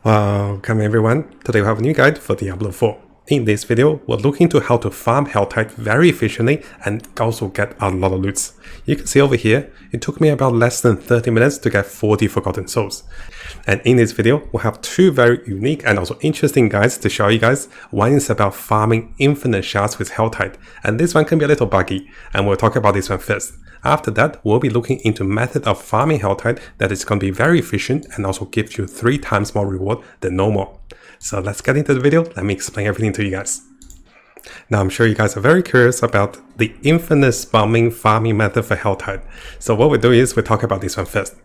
Welcome everyone, today we have a new guide for Diablo 4. In this video, we're looking into how to farm Helltide very efficiently and also get a lot of loots. You can see over here, it took me about less than 30 minutes to get 40 Forgotten Souls. And in this video, we'll have two very unique and also interesting guides to show you guys. One is about farming infinite shards with Helltide, and this one can be a little buggy, and we'll talk about this one first. After that, we'll be looking into method of farming Helltide that is going to be very efficient and also gives you 3 times more reward than normal. So let's get into the video. Let me explain everything to you guys. Now I'm sure you guys are very curious about the infinite spamming farming method for Helltide. So what we'll do is we'll talk about this one first.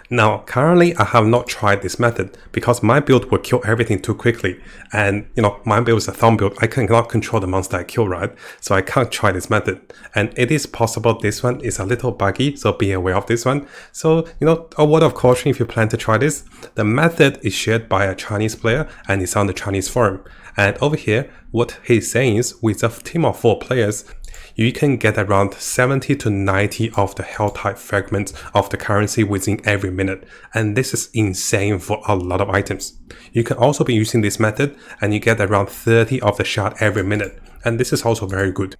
Now currently I have not tried this method because my build will kill everything too quickly, and my build is a thumb build. I cannot control the monster I kill, right? So I can't try this method, and it is possible this one is a little buggy, so be aware of this one. So a word of caution if you plan to try this. The method is shared by a Chinese player and it's on the Chinese forum, and over here what he's saying is with a team of 4 players, you can get around 70 to 90 of the Helltide fragments of the currency within every minute, and this is insane for a lot of items. You can also be using this method and you get around 30 of the shard every minute, and this is also very good.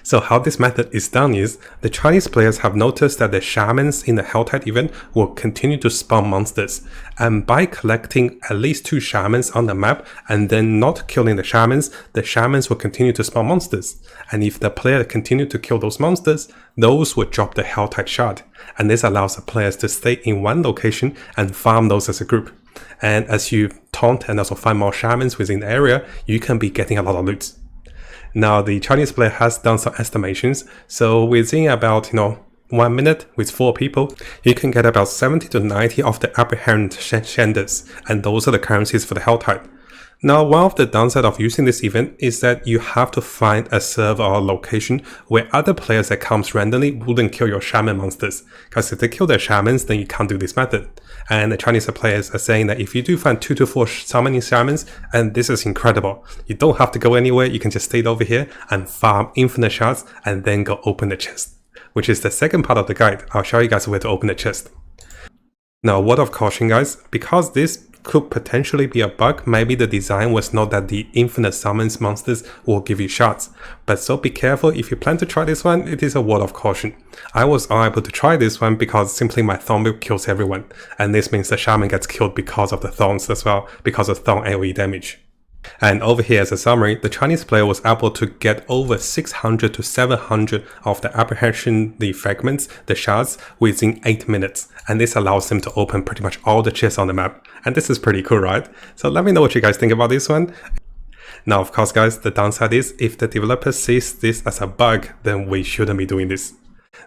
So how this method is done is, the Chinese players have noticed that the shamans in the Helltide event will continue to spawn monsters, and by collecting at least 2 shamans on the map and then not killing the shamans will continue to spawn monsters, and if the player continue to kill those monsters, those will drop the Helltide shard, and this allows the players to stay in one location and farm those as a group. And as you taunt and also find more shamans within the area, you can be getting a lot of loot. Now the Chinese player has done some estimations, so within about 1 minute with 4 people, you can get about 70 to 90 of the apparent CINDERs, and those are the currencies for the Helltide. Now one of the downside of using this event is that you have to find a server or location where other players that comes randomly wouldn't kill your shaman monsters, because if they kill their shamans then you can't do this method. And the Chinese players are saying that if you do find 2 to 4 summoning shamans, and this is incredible, you don't have to go anywhere, you can just stay over here and farm infinite shards and then go open the chest, which is the second part of the guide. I'll show you guys where to open the chest. Now, word of caution guys, because this could potentially be a bug, maybe the design was not that the infinite summons monsters will give you shards. But so be careful if you plan to try this one, it is a word of caution. I was unable to try this one because simply my thorn build kills everyone, and this means the shaman gets killed because of the thorns as well, because of thorn AoE damage. And over here as a summary, the Chinese player was able to get over 600 to 700 of the apprehension, the fragments, the shards within 8 minutes. And this allows them to open pretty much all the chests on the map. And this is pretty cool, right? So let me know what you guys think about this one. Now, of course, guys, the downside is if the developer sees this as a bug, then we shouldn't be doing this.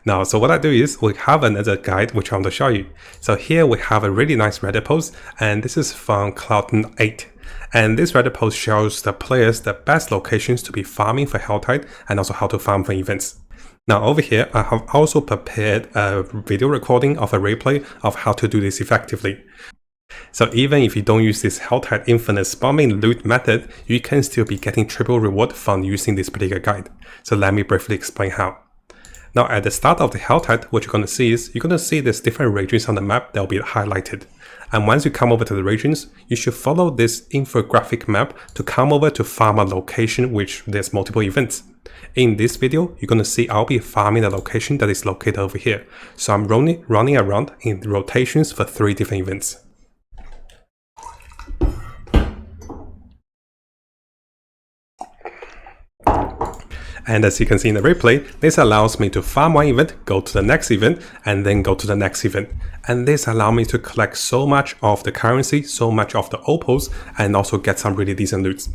Now, so what I do is we have another guide which I want to show you. So here we have a really nice Reddit post, and this is from Cloud8. And this Reddit post shows the players the best locations to be farming for Helltide and also how to farm for events. Now over here, I have also prepared a video recording of a replay of how to do this effectively. So even if you don't use this Helltide infinite spamming loot method, you can still be getting triple reward from using this particular guide. So let me briefly explain how. Now at the start of the Helltide, what you're going to see is, you're going to see there's different regions on the map that will be highlighted. And once you come over to the regions, you should follow this infographic map to come over to farm a location which there's multiple events. In this video, you're going to see I'll be farming a location that is located over here. So I'm running around in rotations for 3 different events. And as you can see in the replay, this allows me to farm one event, go to the next event, and then go to the next event. And this allows me to collect so much of the currency, so much of the opals, and also get some really decent loots.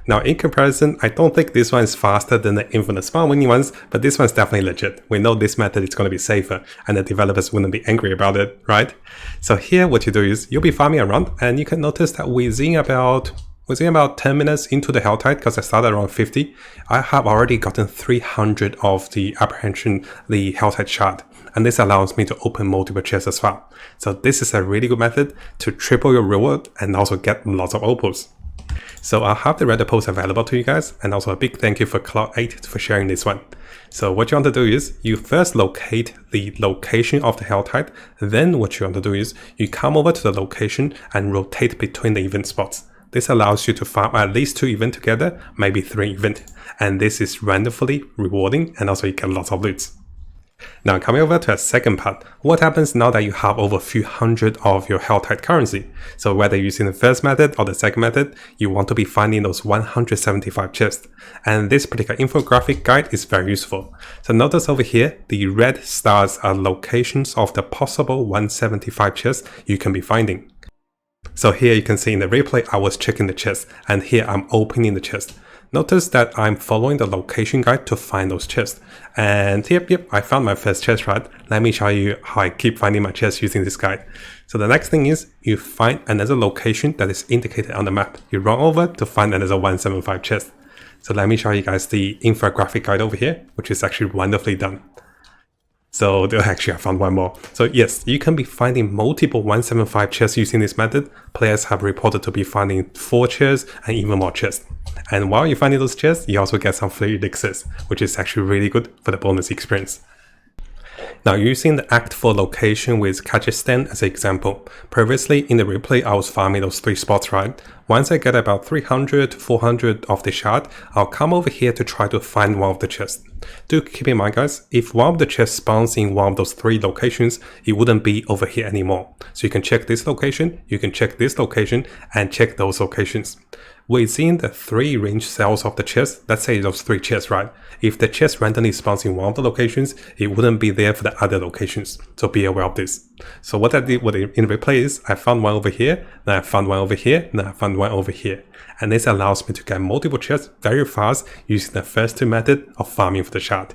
Now in comparison, I don't think this one is faster than the infinite spawn winning ones, but this one's definitely legit. We know this method is going to be safer, and the developers wouldn't be angry about it, right? So here what you do is, you'll be farming around, and you can notice that within about 10 minutes into the Helltide, because I started around 50, I have already gotten 300 of the apprehension, the Helltide shard. And this allows me to open multiple chests as well. So this is a really good method to triple your reward and also get lots of opals. So I'll have the Reddit post available to you guys, and also a big thank you for Cloud8 for sharing this one. So what you want to do is, you first locate the location of the Helltide, then what you want to do is, you come over to the location and rotate between the event spots. This allows you to farm at least 2 events together, maybe 3 events, and this is randomly rewarding, and also you get lots of loots. Now coming over to a second part, what happens now that you have over a few hundred of your Helltide currency? So whether you're using the first method or the second method, you want to be finding those 175 chests. And this particular infographic guide is very useful. So notice over here, the red stars are locations of the possible 175 chests you can be finding. So here you can see in the replay, I was checking the chest, and here I'm opening the chest. Notice that I'm following the location guide to find those chests. And yep, I found my first chest, right? Let me show you how I keep finding my chests using this guide. So the next thing is, you find another location that is indicated on the map. You run over to find another 175 chest. So let me show you guys the infographic guide over here, which is actually wonderfully done. So actually I found one more. So yes, you can be finding multiple 175 chests using this method. Players have reported to be finding 4 chests and even more chests. And while you're finding those chests, you also get some free elixirs, which is actually really good for the bonus experience. Now using the Act 4 location with Kazakhstan as an example, previously in the replay I was farming those 3 spots, right? Once I get about 300 to 400 of the shard, I'll come over here to try to find one of the chests. Do keep in mind guys, if one of the chests spawns in one of those 3 locations, it wouldn't be over here anymore. So you can check this location, you can check this location, and check those locations. Within the 3 range cells of the chest, let's say those 3 chests, right? If the chest randomly spawns in one of the locations, it wouldn't be there for the other locations. So be aware of this. So what I did in replay is, I found one over here, then I found one over here, then I found one over here. And this allows me to get multiple chests very fast using the first 2 methods of farming for the shard.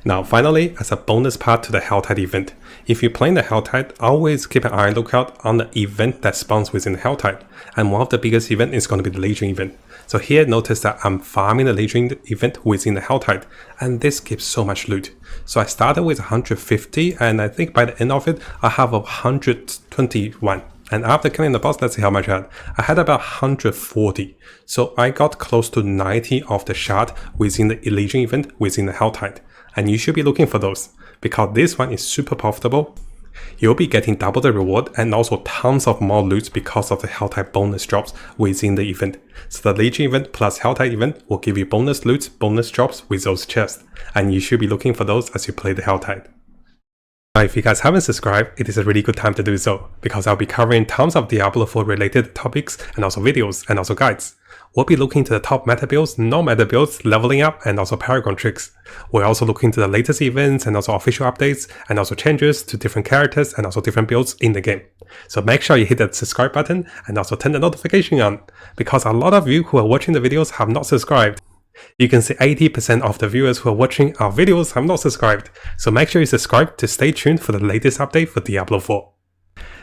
Now finally, as a bonus part to the Helltide event, if you're playing the Helltide, always keep an eye lookout on the event that spawns within the Helltide. And one of the biggest events is going to be the Legion event. So here notice that I'm farming the Legion event within the Helltide, and this gives so much loot. So I started with 150, and I think by the end of it, I have 121. And after killing the boss, let's see how much I had. I had about 140. So I got close to 90 of the shard within the Legion event within the Helltide. And you should be looking for those, because this one is super profitable. You'll be getting double the reward and also tons of more loot because of the Helltide bonus drops within the event. So the Legion event plus Helltide event will give you bonus loot, bonus drops with those chests. And you should be looking for those as you play the Helltide. Now, if you guys haven't subscribed, it is a really good time to do so, because I'll be covering tons of Diablo 4 related topics and also videos and also guides. We'll be looking to the top meta builds, non-meta builds, leveling up, and also Paragon tricks. We're also looking to the latest events and also official updates, and also changes to different characters and also different builds in the game. So make sure you hit that subscribe button and also turn the notification on, because a lot of you who are watching the videos have not subscribed. You can see 80% of the viewers who are watching our videos have not subscribed. So make sure you subscribe to stay tuned for the latest update for Diablo 4.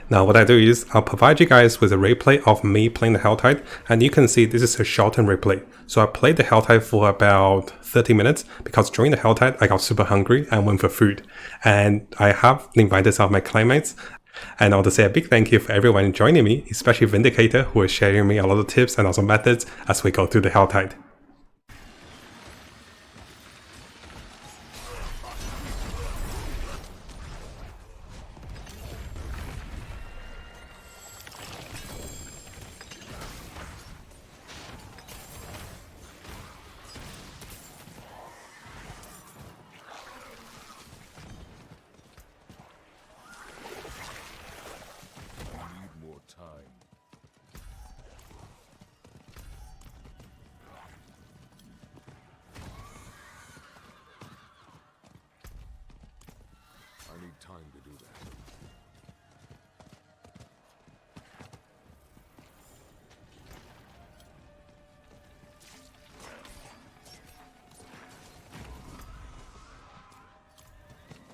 Now what I do is, I'll provide you guys with a replay of me playing the Helltide, and you can see this is a shortened replay. So I played the Helltide for about 30 minutes, because during the Helltide I got super hungry and went for food. And I have invited some of my clanmates. And I want to say a big thank you for everyone joining me, especially Vindicator, who is sharing me a lot of tips and also methods as we go through the Helltide. I need time to do that.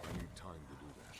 I need time to do that.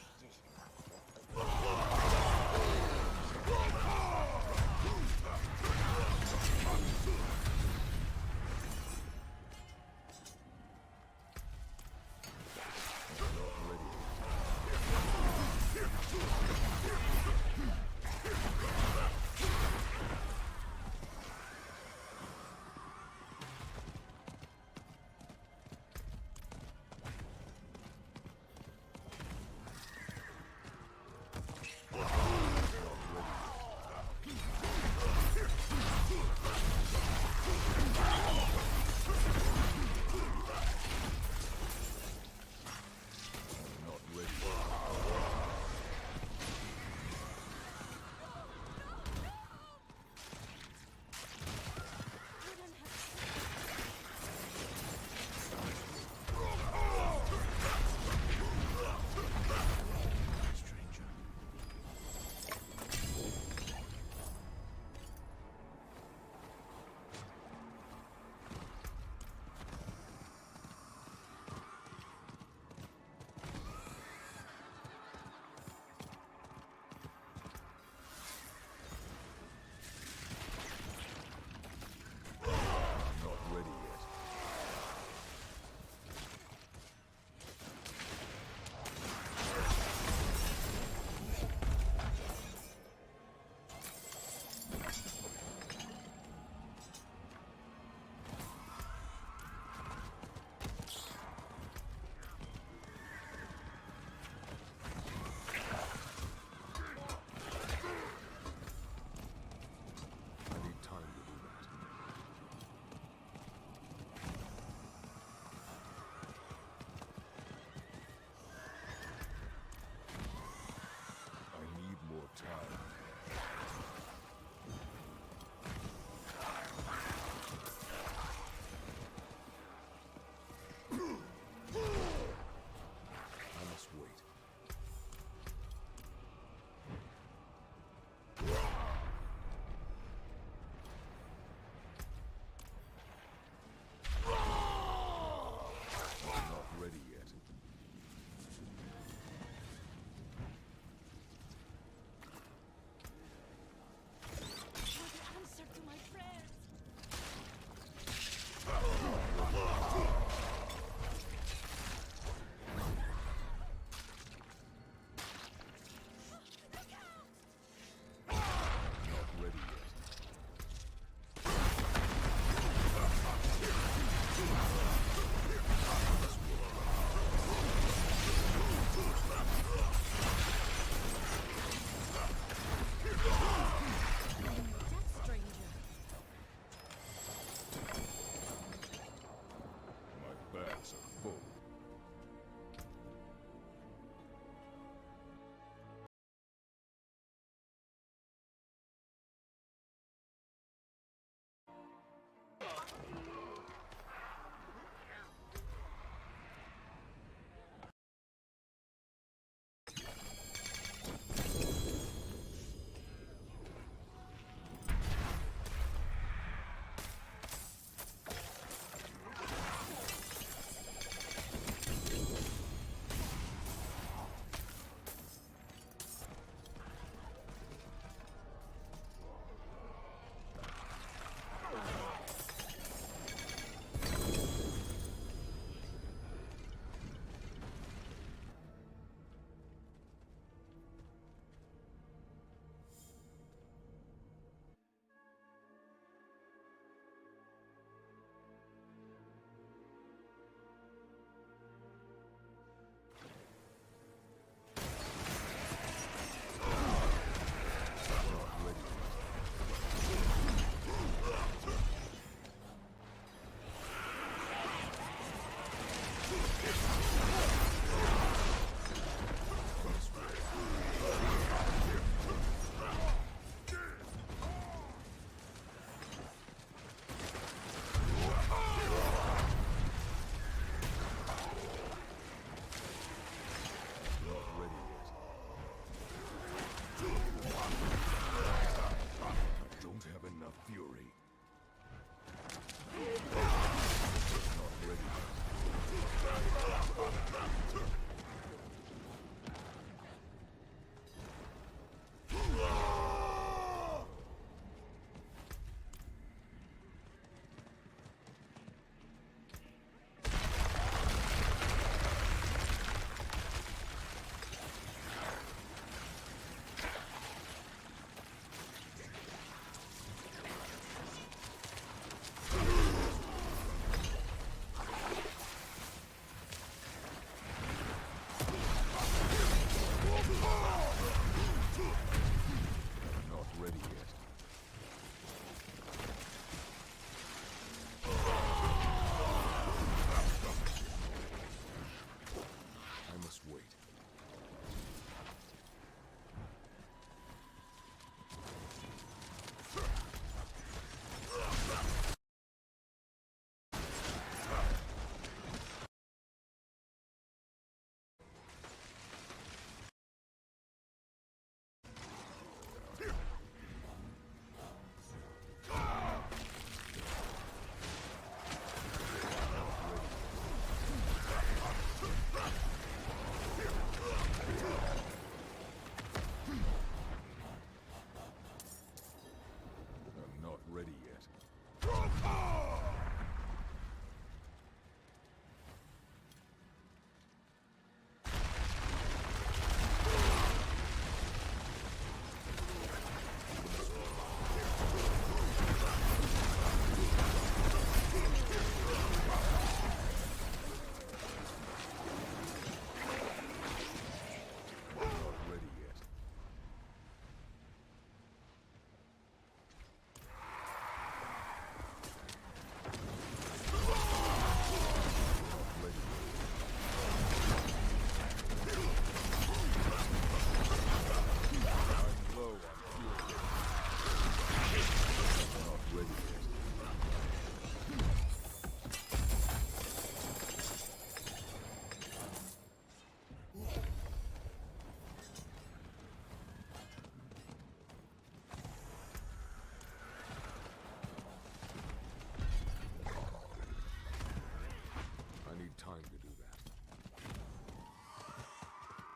do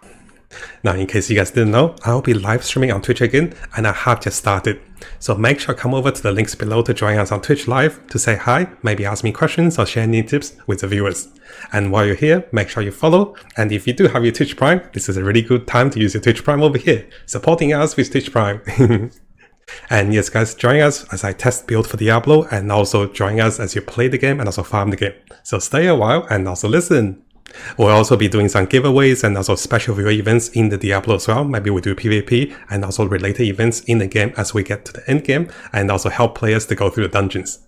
that. Now, in case you guys didn't know, I'll be live streaming on Twitch again, and I have just started. So make sure to come over to the links below to join us on Twitch Live to say hi, maybe ask me questions or share any tips with the viewers. And while you're here, make sure you follow. And if you do have your Twitch Prime, this is a really good time to use your Twitch Prime over here, supporting us with Twitch Prime. And yes, guys, join us as I test build for Diablo, and also join us as you play the game and also farm the game. So stay a while and also listen. We'll also be doing some giveaways and also special viewer events in the Diablo as well. Maybe we do PvP and also related events in the game as we get to the end game, and also help players to go through the dungeons.